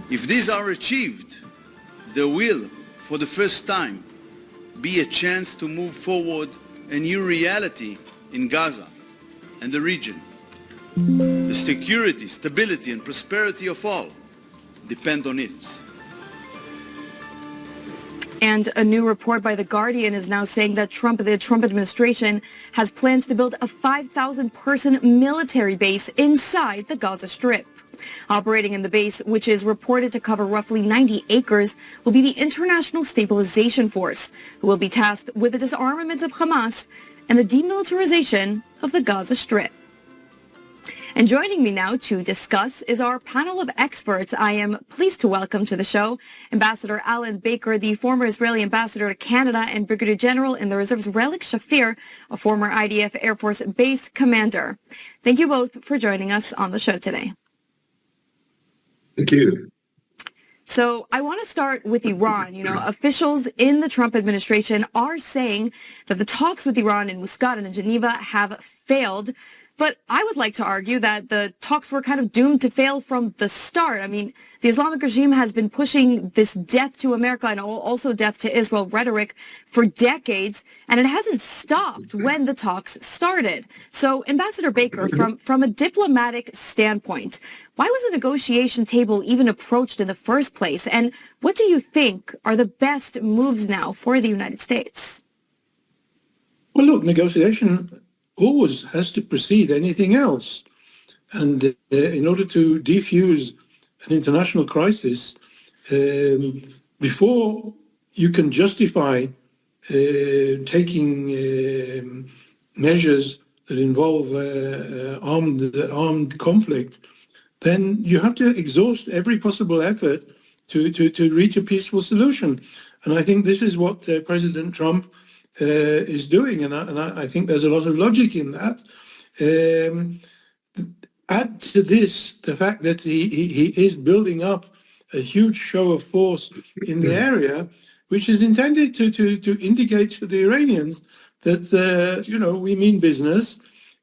If these are achieved, there will, for the first time, be a chance to move forward a new reality in Gaza and the region. The security, stability, and prosperity of all depend on it. And a new report by The Guardian is now saying that the Trump administration has plans to build a 5,000-person military base inside the Gaza Strip. Operating in the base, which is reported to cover roughly 90 acres, will be the International Stabilization Force, who will be tasked with the disarmament of Hamas and the demilitarization of the Gaza Strip. And joining me now to discuss is our panel of experts. I am pleased to welcome to the show Ambassador Alan Baker, the former Israeli ambassador to Canada and Brigadier General in the Reserves Relik Shafir, a former IDF Air Force base commander. Thank you both for joining us on the show today. Thank you. So I want to start with Iran. Officials in the Trump administration are saying that the talks with Iran in Muscat and in Geneva have failed. But I would like to argue that the talks were kind of doomed to fail from the start. I mean, the Islamic regime has been pushing this death to America and also death to Israel rhetoric for decades, and it hasn't stopped when the talks started. So, Ambassador Baker, from a diplomatic standpoint, why was the negotiation table even approached in the first place? And what do you think are the best moves now for the United States? Well, look, negotiation always has to precede anything else. And in order to defuse an international crisis, before you can justify taking measures that involve armed conflict, then you have to exhaust every possible effort to reach a peaceful solution. And I think this is what President Trump is doing, and I think there's a lot of logic in that. Add to this the fact that he is building up a huge show of force in the area, which is intended to indicate to the Iranians that we mean business.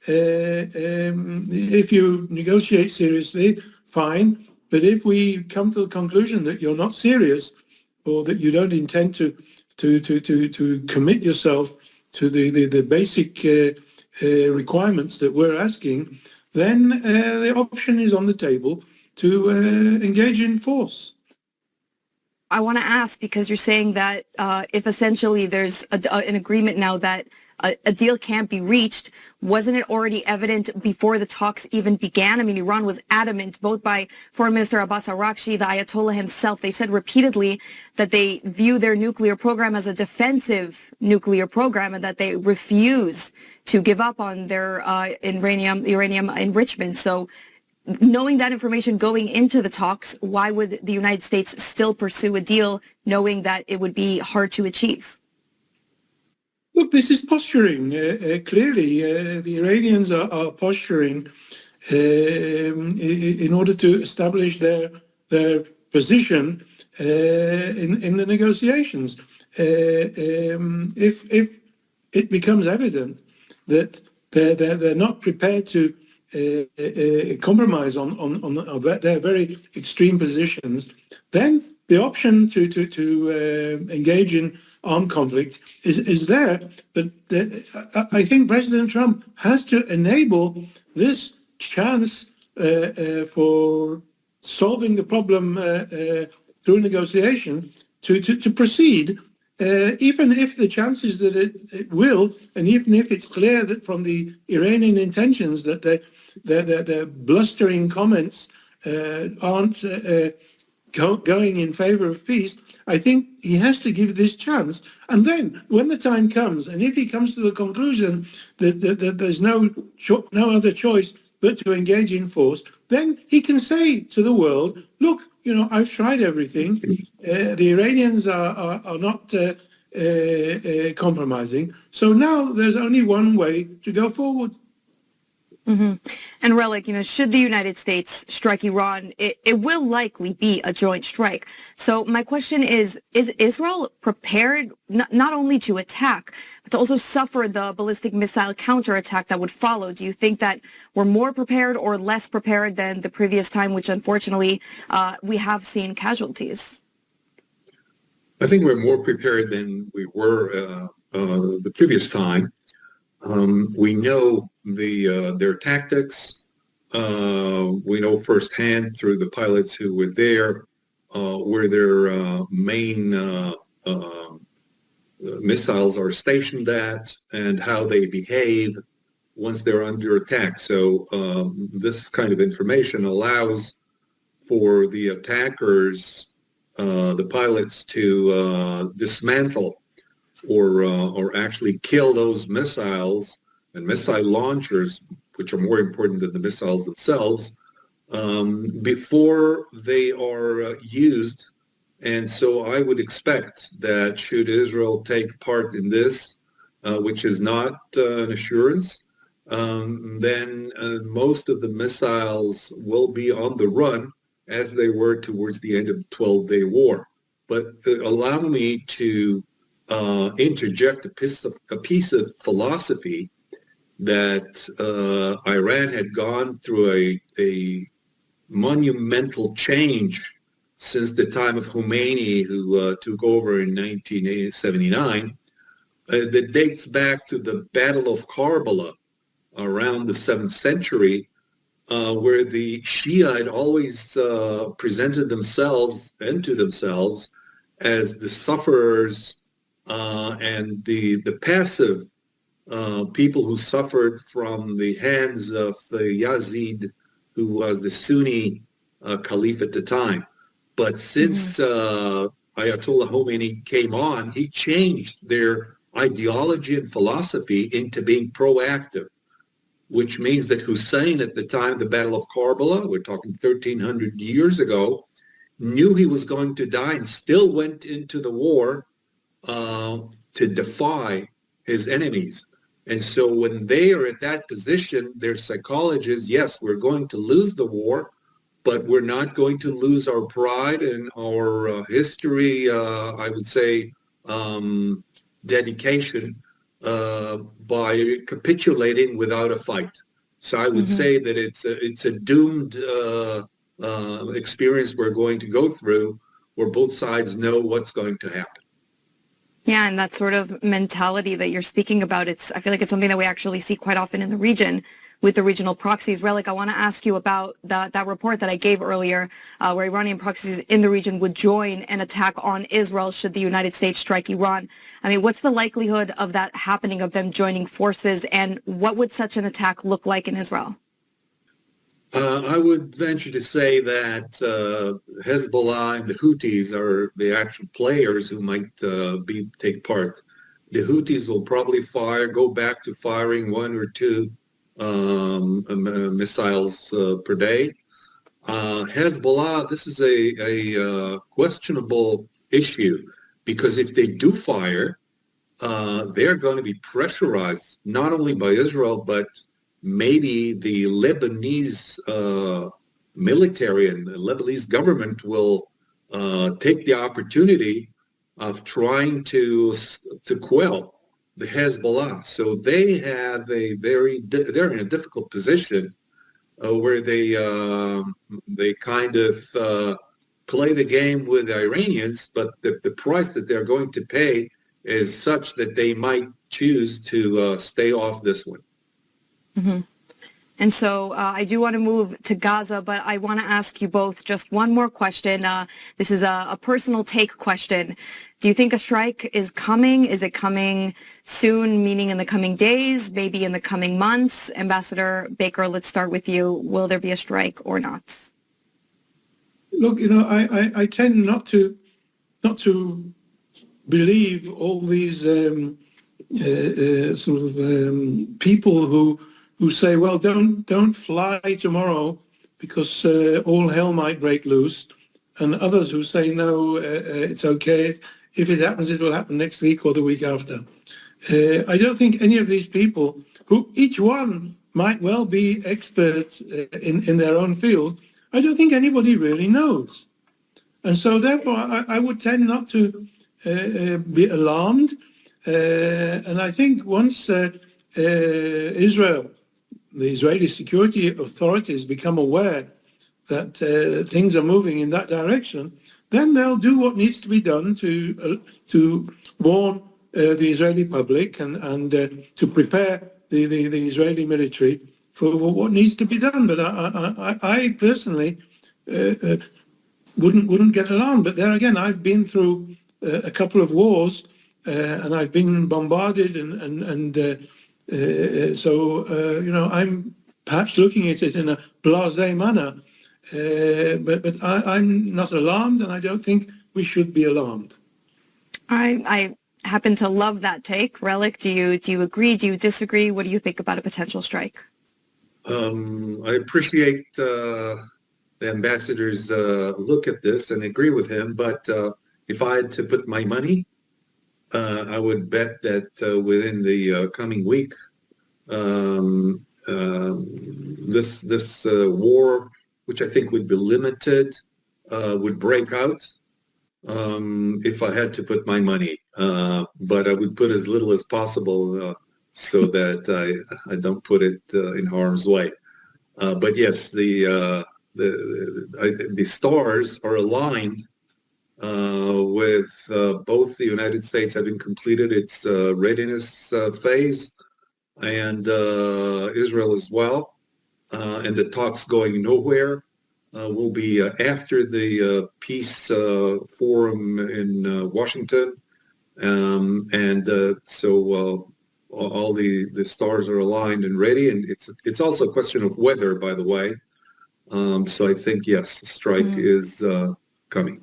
If you negotiate seriously, fine, but if we come to the conclusion that you're not serious or that you don't intend to commit yourself to the basic requirements that we're asking, then the option is on the table to engage in force. I want to ask, because you're saying that if essentially there's an agreement now that a deal can't be reached, wasn't it already evident before the talks even began? I mean, Iran was adamant, both by Foreign Minister Abbas Araghchi, the Ayatollah himself. They said repeatedly that they view their nuclear program as a defensive nuclear program and that they refuse to give up on their uranium enrichment. So knowing that information going into the talks, why would the United States still pursue a deal knowing that it would be hard to achieve? Look, this is posturing. Clearly, the Iranians are posturing in order to establish their position in the negotiations. If it becomes evident that they're not prepared to compromise on their very extreme positions, then the option to engage in armed conflict is there. But I think President Trump has to enable this chance for solving the problem through negotiation to proceed, even if the chances that it will, and even if it's clear that from the Iranian intentions that their blustering comments aren't going in favor of peace, I think he has to give this chance. And then, when the time comes, and if he comes to the conclusion that there's no other choice but to engage in force, then he can say to the world, look, I've tried everything. The Iranians are not compromising. So now there's only one way to go forward. Mm-hmm. And Relik, should the United States strike Iran, it will likely be a joint strike. So my question is Israel prepared not only to attack, but to also suffer the ballistic missile counterattack that would follow? Do you think that we're more prepared or less prepared than the previous time, which unfortunately we have seen casualties? I think we're more prepared than we were the previous time. We know their tactics. We know firsthand through the pilots who were there where their main missiles are stationed at and how they behave once they're under attack. So this kind of information allows for the attackers, the pilots, to dismantle or actually kill those missiles and missile launchers, which are more important than the missiles themselves, before they are used. And so I would expect that should Israel take part in this, which is not an assurance, then most of the missiles will be on the run as they were towards the end of the 12-day war. But allow me to interject a piece of philosophy that Iran had gone through a monumental change since the time of Khomeini, who took over in 1979, that dates back to the Battle of Karbala around the 7th century, where the Shia had always presented themselves and to themselves as the sufferers and the passive people who suffered from the hands of the Yazid, who was the Sunni caliph at the time. But since Ayatollah Khomeini came on, he changed their ideology and philosophy into being proactive, which means that Hussein at the time of the Battle of Karbala, we're talking 1,300 years ago, knew he was going to die and still went into the war to defy his enemies. And so when they are at that position, their psychology is, yes, we're going to lose the war, but we're not going to lose our pride and our history, I would say, dedication by capitulating without a fight. So I would say that it's a doomed experience we're going to go through, where both sides know what's going to happen. Yeah, and that sort of mentality that you're speaking about, I feel like it's something that we actually see quite often in the region with the regional proxies. Relik, I want to ask you about that report that I gave earlier, where Iranian proxies in the region would join an attack on Israel should the United States strike Iran. I mean, what's the likelihood of that happening, of them joining forces, and what would such an attack look like in Israel? I would venture to say that Hezbollah and the Houthis are the actual players who might take part. The Houthis will probably go back to firing 1 or 2 missiles per day. Hezbollah, this is a questionable issue, because if they do fire, they're going to be pressurized not only by Israel, but maybe the Lebanese military and the Lebanese government will take the opportunity of trying to quell the Hezbollah. So they have they're in a difficult position where they kind of play the game with the Iranians, but the price that they're going to pay is such that they might choose to stay off this one. Mm-hmm. And so I do want to move to Gaza, but I want to ask you both just one more question. This is a personal take question. Do you think a strike is coming? Is it coming soon, meaning in the coming days, maybe in the coming months? Ambassador Baker, let's start with you. Will there be a strike or not? Look, I tend not to believe all these people who say, well, don't fly tomorrow because all hell might break loose, and others who say, no, it's okay. If it happens, it will happen next week or the week after. I don't think any of these people, who each one might well be experts in their own field. I don't think anybody really knows. And so therefore, I would tend not to be alarmed. And I think once Israel, the Israeli security authorities become aware that things are moving in that direction, then they'll do what needs to be done to warn the Israeli public and to prepare the Israeli military for what needs to be done. But I personally wouldn't get alarmed. But there again, I've been through a couple of wars, and I've been bombarded, so I'm perhaps looking at it in a blasé manner. But I'm not alarmed, and I don't think we should be alarmed. I happen to love that take. Relik, do you agree? Do you disagree? What do you think about a potential strike? I appreciate the ambassador's look at this and agree with him, but if I had to put my money, I would bet that within the coming week, this war, which I think would be limited, would break out if I had to put my money. But I would put as little as possible so that I don't put it in harm's way. But yes, the stars are aligned with both the United States having completed its readiness phase and Israel as well. And the talks going nowhere will be after the peace forum in Washington. So all the stars are aligned and ready. And it's also a question of weather, by the way. So I think, yes, the strike is coming.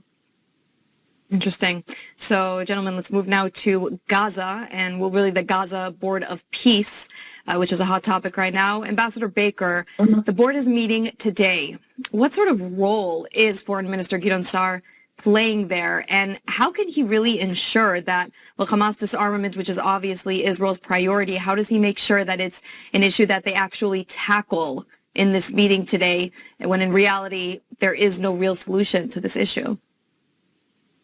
Interesting. So, gentlemen, let's move now to Gaza, and the Gaza Board of Peace, which is a hot topic right now. Ambassador Baker, the board is meeting today. What sort of role is Foreign Minister Gideon Saar playing there, and how can he really ensure that, Hamas disarmament, which is obviously Israel's priority, how does he make sure that it's an issue that they actually tackle in this meeting today, when in reality there is no real solution to this issue?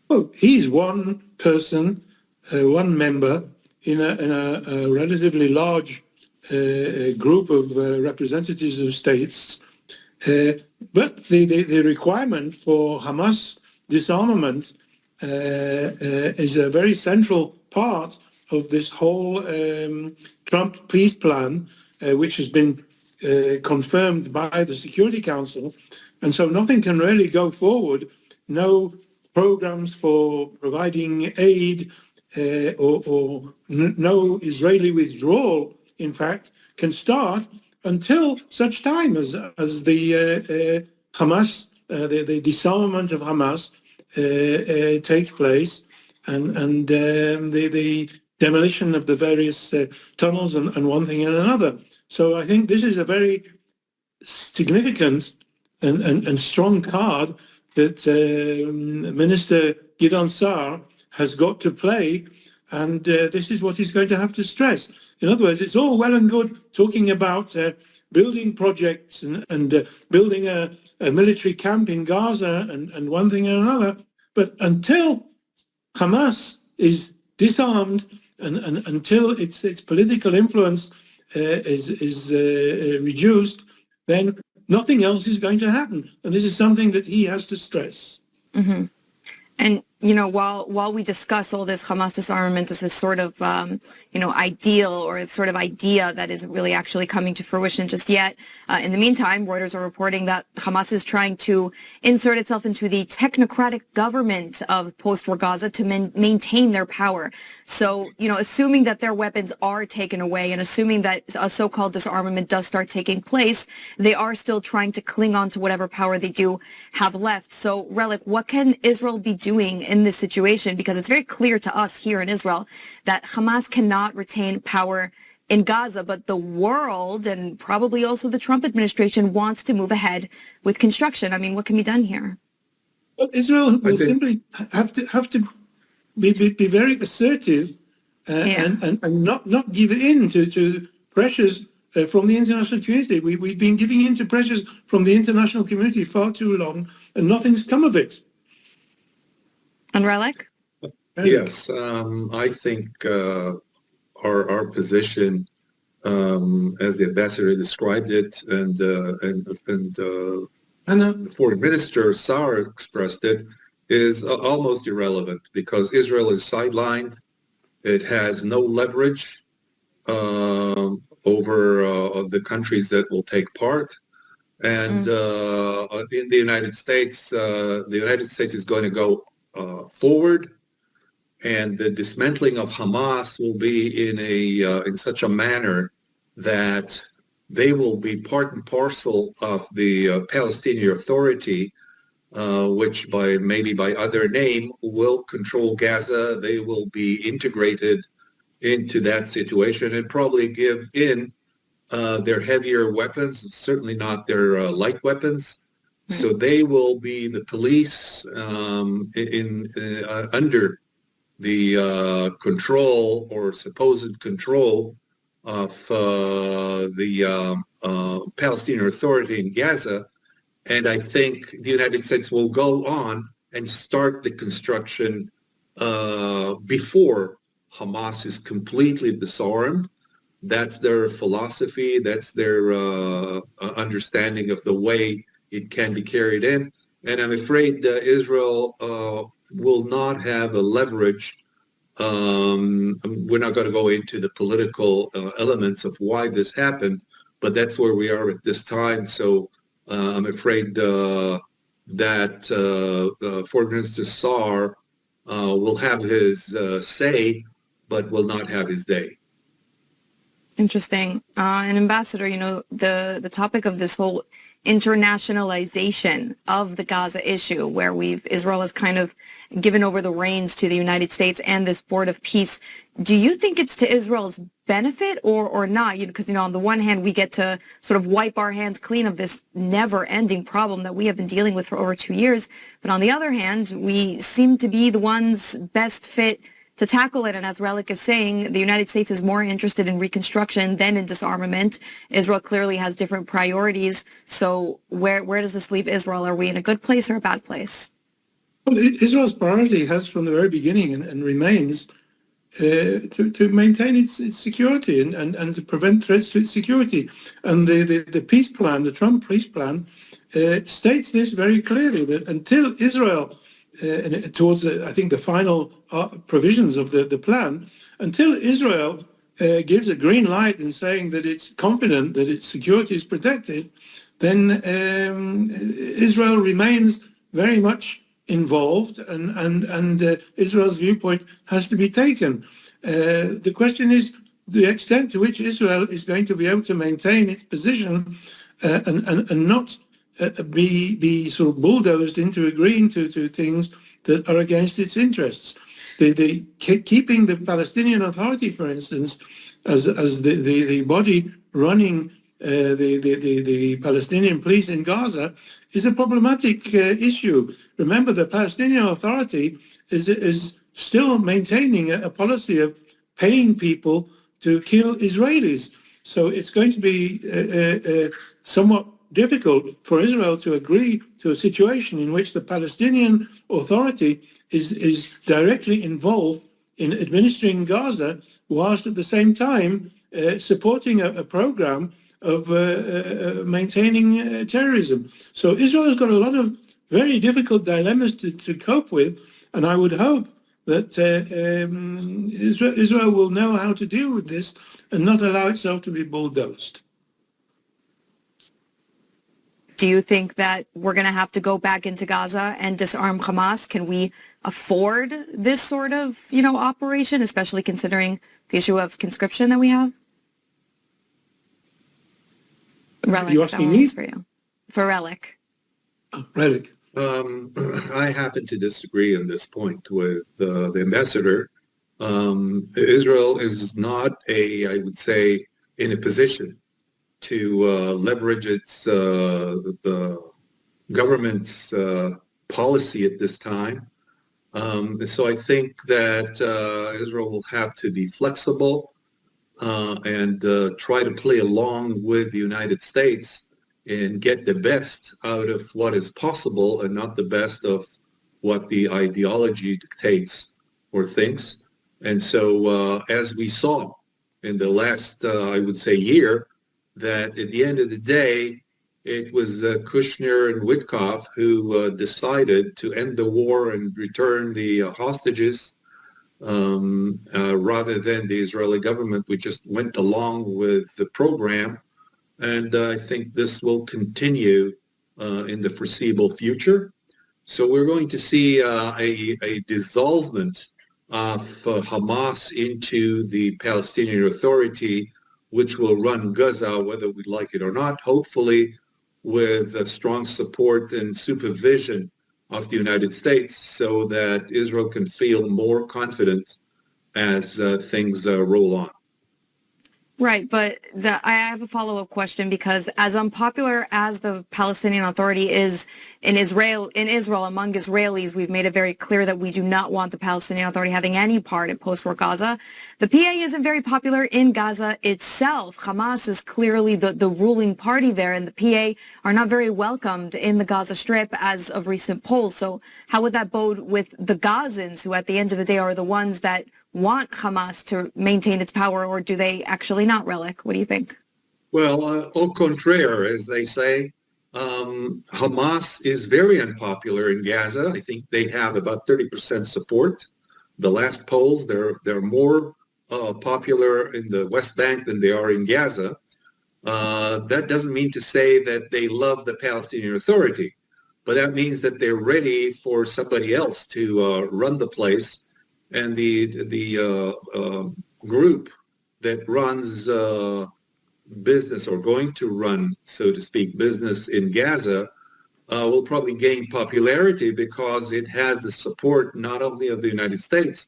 Well, he's one person, one member in a relatively large group of representatives of states. But the requirement for Hamas disarmament is a very central part of this whole Trump peace plan, which has been confirmed by the Security Council. And so nothing can really go forward. No programs for providing aid or no Israeli withdrawal, in fact, can start until such time as the Hamas, the disarmament of Hamas takes place, and the demolition of the various tunnels and one thing and another. So I think this is a very significant and strong card that Minister Gideon Saar has got to play, and this is what he's going to have to stress. In other words, it's all well and good talking about building projects and building a military camp in Gaza and one thing and another, but until Hamas is disarmed and until its political influence is reduced, then nothing else is going to happen. And this is something that he has to stress. Mm-hmm. And, while we discuss all this Hamas disarmament as this sort of, ideal or sort of idea that isn't really actually coming to fruition just yet, in the meantime, Reuters are reporting that Hamas is trying to insert itself into the technocratic government of post-war Gaza to maintain their power. So, assuming that their weapons are taken away and assuming that a so-called disarmament does start taking place, they are still trying to cling on to whatever power they do have left. So, Relik, what can Israel be doing in this situation? Because it's very clear to us here in Israel that Hamas cannot retain power in Gaza, but the world and probably also the Trump administration wants to move ahead with construction. I mean, what can be done here? Well, Israel will simply have to be very assertive and not give in to pressures from the international community. We've been giving in to pressures from the international community far too long, and nothing's come of it. And Relik? Yes, I think our position, as the ambassador described it, and the foreign minister Saar expressed it, is almost irrelevant because Israel is sidelined. It has no leverage over the countries that will take part. And in the United States is going to go forward, and the dismantling of Hamas will be in such a manner that they will be part and parcel of the Palestinian Authority, which maybe by other name will control Gaza. They will be integrated into that situation and probably give in their heavier weapons, certainly not their light weapons. So they will be the police under the control or supposed control of the Palestinian Authority in Gaza. And I think the United States will go on and start the construction before Hamas is completely disarmed. That's their philosophy. That's their understanding of the way it can be carried in. And I'm afraid Israel will not have a leverage. We're not going to go into the political elements of why this happened, but that's where we are at this time. So I'm afraid that Foreign Minister Saar will have his say, but will not have his day. Interesting. And Ambassador, the topic of this whole internationalization of the Gaza issue, where Israel has kind of given over the reins to the United States and this Board of Peace. Do you think it's to Israel's benefit or not? Because, on the one hand, we get to sort of wipe our hands clean of this never-ending problem that we have been dealing with for over 2 years. But on the other hand, we seem to be the ones best fit to tackle it. And as Relik is saying, the United States is more interested in reconstruction than in disarmament. Israel clearly has different priorities. So where does this leave Israel? Are we in a good place or a bad place? Well, Israel's priority has from the very beginning and remains to maintain its security and to prevent threats to its security. And the peace plan, the Trump peace plan, states this very clearly, that until Israel towards I think the final provisions of the plan, until Israel gives a green light in saying that it's confident that its security is protected, then Israel remains very much involved, and Israel's viewpoint has to be taken. The question is the extent to which Israel is going to be able to maintain its position and not be sort of bulldozed into agreeing to things that are against its interests. Keeping the Palestinian Authority, for instance, as the body running the Palestinian police in Gaza is a problematic issue. Remember, the Palestinian Authority is still maintaining a policy of paying people to kill Israelis. So it's going to be somewhat difficult for Israel to agree to a situation in which the Palestinian Authority is directly involved in administering Gaza, whilst at the same time supporting a program of maintaining terrorism. So Israel has got a lot of very difficult dilemmas to cope with, and I would hope that Israel will know how to deal with this and not allow itself to be bulldozed. Do you think that we're going to have to go back into Gaza and disarm Hamas? Can we afford this sort of, operation, especially considering the issue of conscription that we have? Relik, you asking me? For you. For Relik. Oh, Relik. I happen to disagree on this point with the ambassador. Israel is not I would say, in a position to leverage its the government's policy at this time. So I think that Israel will have to be flexible. and try to play along with the United States and get the best out of what is possible and not the best of what the ideology dictates or thinks. And so as we saw in the last, I would say, year, that at the end of the day, it was Kushner and Witkoff who decided to end the war and return the hostages rather than the Israeli government. We just went along with the program. And I think this will continue in the foreseeable future. So we're going to see a dissolvement of Hamas into the Palestinian Authority, which will run Gaza, whether we like it or not, hopefully with strong support and supervision of the United States so that Israel can feel more confident as things roll on. Right, but I have a follow-up question because as unpopular as the Palestinian Authority is in Israel among Israelis, we've made it very clear that we do not want the Palestinian Authority having any part in post-war Gaza. The PA isn't very popular in Gaza itself. Hamas is clearly the ruling party there, and the PA are not very welcomed in the Gaza Strip as of recent polls. So how would that bode with the Gazans, who at the end of the day are the ones that want Hamas to maintain its power, or do they actually not, Relik? What do you think? Well, au contraire, as they say, Hamas is very unpopular in Gaza. I think they have about 30% support. The last polls, they're more popular in the West Bank than they are in Gaza. That doesn't mean to say that they love the Palestinian Authority, but that means that they're ready for somebody else to run the place. And the group that runs business or going to run, so to speak, business in Gaza will probably gain popularity because it has the support not only of the United States,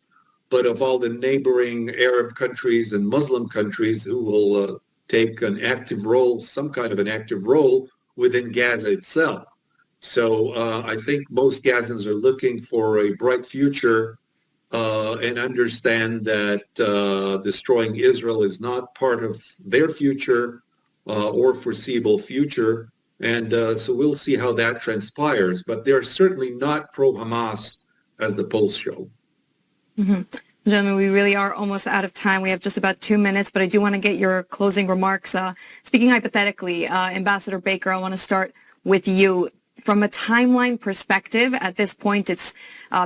but of all the neighboring Arab countries and Muslim countries who will take an active role, some kind of an active role within Gaza itself. So I think most Gazans are looking for a bright future and understand that destroying Israel is not part of their future or foreseeable future. And so we'll see how that transpires. But they're certainly not pro-Hamas, as the polls show. Mm-hmm. Gentlemen, we really are almost out of time. We have just about 2 minutes, but I do want to get your closing remarks. Speaking hypothetically, Ambassador Baker, I want to start with you. From a timeline perspective, at this point, it's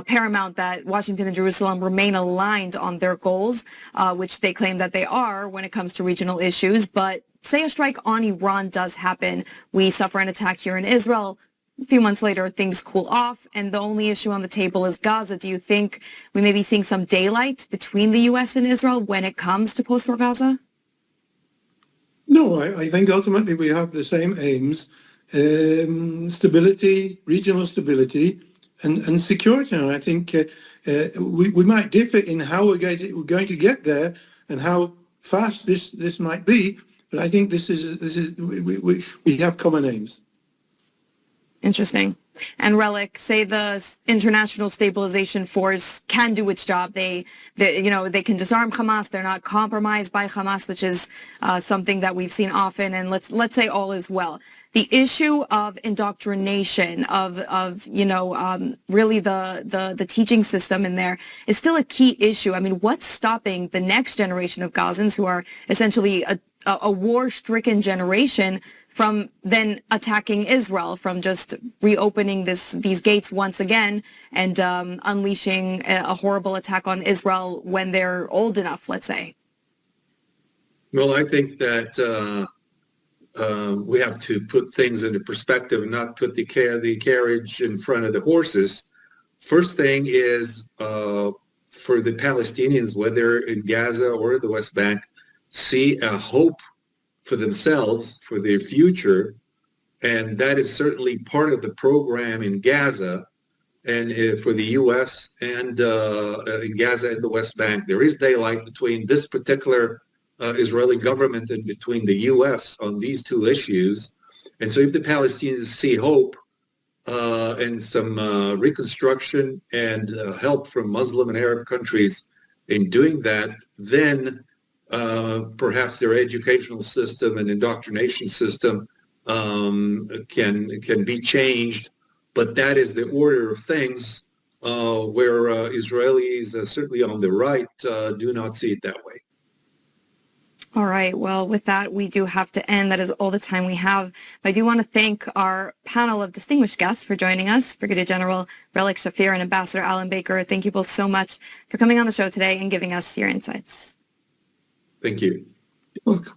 paramount that Washington and Jerusalem remain aligned on their goals, which they claim that they are when it comes to regional issues. But say a strike on Iran does happen. We suffer an attack here in Israel. A few months later, things cool off, and the only issue on the table is Gaza. Do you think we may be seeing some daylight between the U.S. and Israel when it comes to post-war Gaza? No, I think ultimately we have the same aims. Stability, regional stability, and security. And I think we might differ in how we're going to get there and how fast this might be. But I think we have common aims. Interesting. And Relik, say the international stabilization force can do its job. They can disarm Hamas. They're not compromised by Hamas, which is something that we've seen often. And let's say all is well. The issue of indoctrination, of really the teaching system in there is still a key issue. I mean, what's stopping the next generation of Gazans, who are essentially a war-stricken generation, from then attacking Israel, from just reopening these gates once again and unleashing a horrible attack on Israel when they're old enough, let's say? Well, I think that we have to put things into perspective and not put the carriage in front of the horses. First thing is for the Palestinians, whether in Gaza or the West Bank, see a hope for themselves, for their future, and that is certainly part of the program in Gaza and for the U.S. and in Gaza and the West Bank. There is daylight between this particular Israeli government and between the U.S. on these two issues. And so if the Palestinians see hope and some reconstruction and help from Muslim and Arab countries in doing that, then perhaps their educational system and indoctrination system can be changed, but that is the order of things where Israelis, certainly on the right, do not see it that way. All right. Well, with that, we do have to end. That is all the time we have. But I do want to thank our panel of distinguished guests for joining us, Brigadier General Relik Shafir and Ambassador Alan Baker. Thank you both so much for coming on the show today and giving us your insights. Thank you. Welcome.